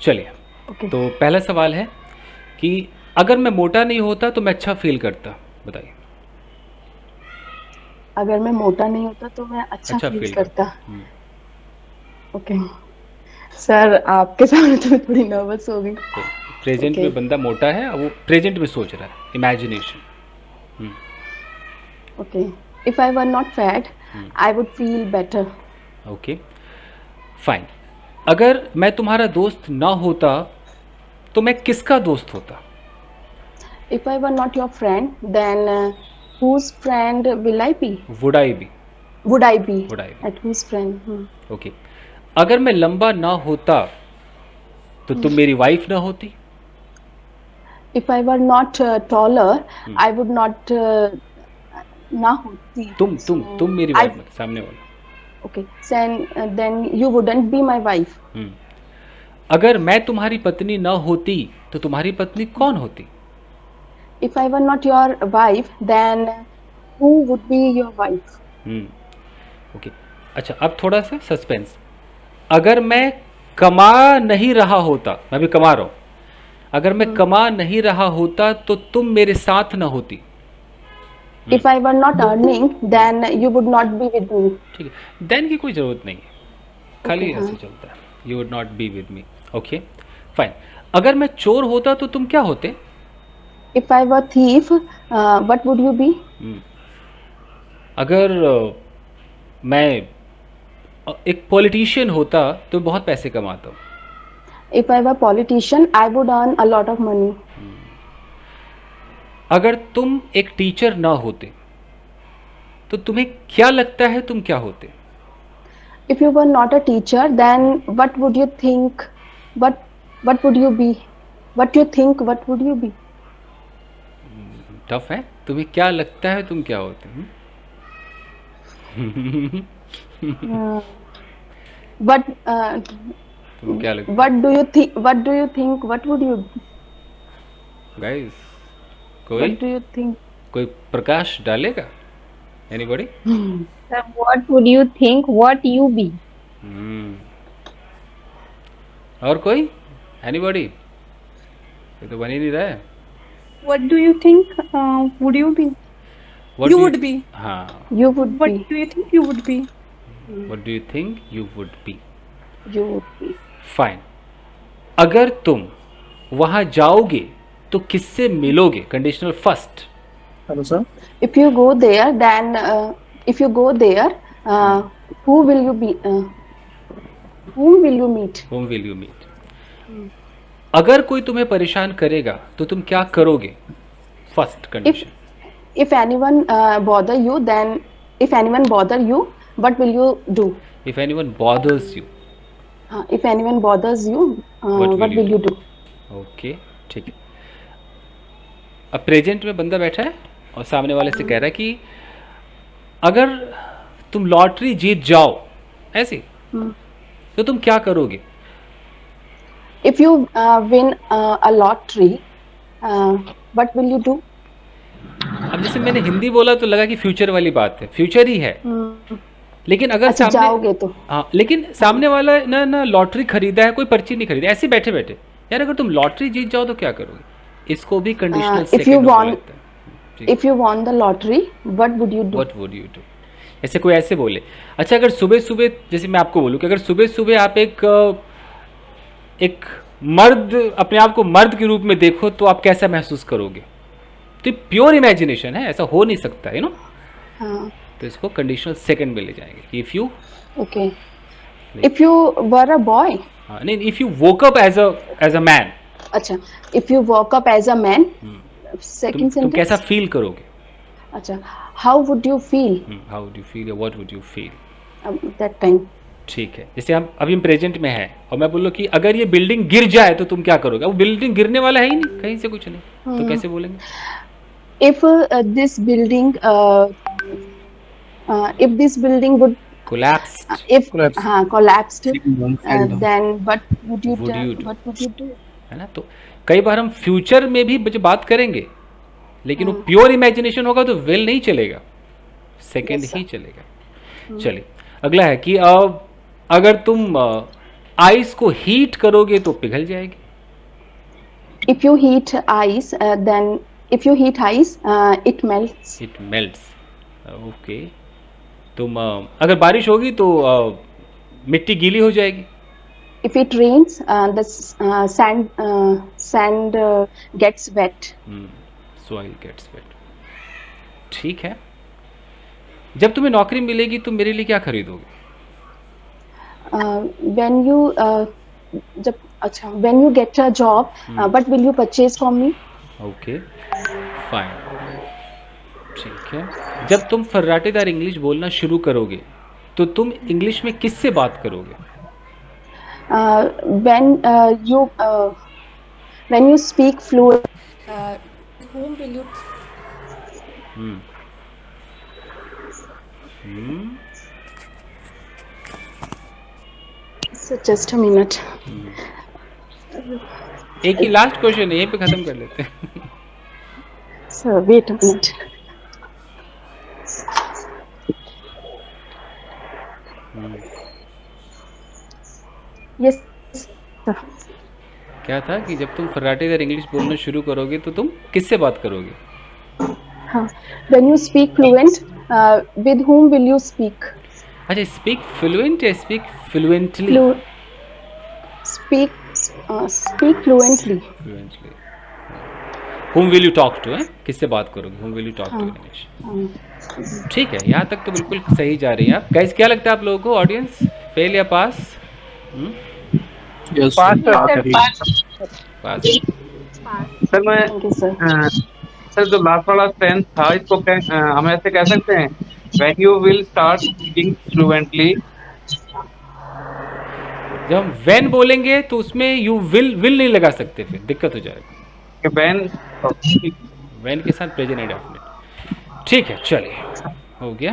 चलिए, तो पहला सवाल है कि अगर मैं मोटा नहीं होता तो मैं अच्छा फील करता, बताइए। अगर मैं मोटा नहीं होता तो मैं अच्छा फील फील करता। करता। ओके सर, आपके सामने तो मैं थोड़ी नर्वस हो गई। तो प्रेजेंट ओके में बंदा मोटा है, वो प्रेजेंट में सोच रहा है, imagination. Okay, if I were not fat I would feel better. Okay fine. अगर मैं तुम्हारा दोस्त ना होता तो मैं किसका दोस्त होता? If I were not your friend then whose friend will I be? Would I be. Would I be would I at whose friend? Be. Okay. अगर मैं लंबा ना होता तो तुम मेरी वाइफ ना होती? If I were not taller, I would not ना होती. तुम So मेरी I वाइफ मत, सामने वाला। okay. Then you wouldn't be my wife. अगर मैं तुम्हारी पत्नी ना होती तो तुम्हारी पत्नी कौन होती? If I were not your wife, then who would be your wife? Okay. अच्छा, अब थोड़ा सा सस्पेंस। अगर मैं कमा नहीं रहा होता, मैं भी कमा रहा हूं, अगर मैं कमा नहीं रहा होता तो तुम मेरे साथ ना होती? If I were not earning, then you would not be with me. ठीक है, देन की कोई ज़रूरत नहीं है, खाली Okay, ऐसे चलता है, you would not be with me. Okay fine. अगर मैं चोर होता तो तुम क्या होते? If I were thief, what would you be? अगर मैं एक पॉलिटिशियन होता तो बहुत पैसे कमाता हूँ। If I were politician, I would earn a lot of money. अगर तुम एक टीचर ना होते तो तुम्हें क्या लगता है तुम क्या होते? If you were not a teacher, then what would you think? What would you be? What you think? What would you be? Tough है। तुम्हें क्या लगता है तुम क्या होते? But तुम क्या लगता? what do you think? What do you think? What would you? Guys, What do you think? कोई प्रकाश डालेगा? Anybody? Sir, what would you think? What you be? और कोई? एनीबॉडी? ये तो बन ही नहीं रहा है। What do you think? Would you be? What You do would be. हाँ, You would What be. do you think you would be? what do you think you would be? You would be. Fine. अगर तुम वहां जाओगे तो किससे मिलोगे? Conditional first. Hello sir. If you go there, then if you go there, who will you be? Whom will you meet? Whom will you meet? अगर कोई तुम्हें परेशान करेगा तो तुम क्या करोगे? First condition. If anyone bother you, then if anyone bother you, what will you do? If anyone bothers you, If anyone bothers you, what will you do? Okay ठीक है। अब प्रेजेंट में बंदा बैठा है और सामने वाले से कह रहा है कि अगर तुम लॉटरी जीत जाओ ऐसे तो तुम क्या करोगे? If you win a lottery, what will you do? अब जैसे मैंने हिंदी बोला तो लगा कि फ्यूचर वाली बात है, फ्यूचर ही है, लेकिन अगर अच्छा, जाओगे तो हाँ, लेकिन सामने वाला ना लॉटरी खरीदा है, कोई पर्ची नहीं खरीदा, ऐसे बैठे बैठे यार अगर तुम लॉटरी जीत जाओ तो क्या करोगे? इसको भी conditional if you won the lottery, what would you do? What would you do? ऐसे कोई ऐसे बोले। अच्छा, अगर सुबह सुबह, जैसे मैं आपको बोलूँ कि अगर सुबह सुबह आप एक मर्द, अपने आप को मर्द के रूप में देखो तो आप कैसा महसूस करोगे? तो प्योर इमेजिनेशन है, ऐसा हो नहीं सकता, यू नो। तो इसको कंडीशनल सेकंड में ले जाएंगे। If you Okay. If you were a boy. नहीं, if you woke up as a man. अच्छा, if you woke up as a man. Second तुम sentence. कैसा फील करोगे? अच्छा, how would you feel? How would you feel या what would you feel? That time. ठीक है, जैसे हम अभी प्रेजेंट में है और मैं बोलूँ कि अगर ये बिल्डिंग गिर जाए तो तुम क्या करोगे? वो बिल्डिंग गिरने वाला है ही नहीं, कहीं से कुछ नहीं, तो कैसे बोलेंगे? If this building would Collapsed. collapsed, down. then what would you Would you do? what would you do? है ना? तो कई बार हम फ्यूचर में भी जो बात करेंगे, लेकिन वो प्योर इमेजिनेशन होगा तो वेल नहीं चलेगा, सेकंड Yes, ही चलेगा। चलिए, अगला है कि अगर तुम आइस को हीट करोगे तो पिघल जाएगी। If you heat ice, then if you heat ice, it melts. It melts. Okay. तुम अगर बारिश होगी तो मिट्टी गीली हो जाएगी। If it rains, the sand gets wet. Soil gets wet. ठीक है। जब तुम्हें नौकरी मिलेगी तो मेरे लिए क्या खरीदोगे? When you when you get a job, what will you purchase from me? Okay fine. ठीक है। जब तुम फर्राटेदार इंग्लिश बोलना शुरू करोगे तो तुम इंग्लिश में किससे बात करोगे? When you speak fluent, whom will you so just a minute. एक ही लास्ट क्वेश्चन है, यहीं पे खत्म कर लेते हैं। So wait a minute. Yes, sir. क्या था कि जब तुम फर्राटेदार इंग्लिश बोलना शुरू करोगे तो तुम किससे बात करोगे? When you speak fluent, with whom will you speak? अच्छा, स्पीक फ्लुएंट या speak fluently? Speak fluently. Fluently. whom will you talk to? किससे बात करोगे? whom will you talk to in English? ठीक है, यहाँ तक तो बिल्कुल सही जा रही हैं आप। गाइस, क्या लगता है आप लोगों को, ऑडियंस, फेल या पास? पास। सर मैं Thank you, sir. सर जो लास्ट वाला सेंस था इसको हम ऐसे कह सकते हैं, when you will start speaking fluently. जब हम when बोलेंगे तो उसमें you will नहीं लगा सकते, फिर दिक्कत हो जाएगी। when when के साथ प्रेजेंट इंडेफिनिट। ठीक है, चलिए, हो गया।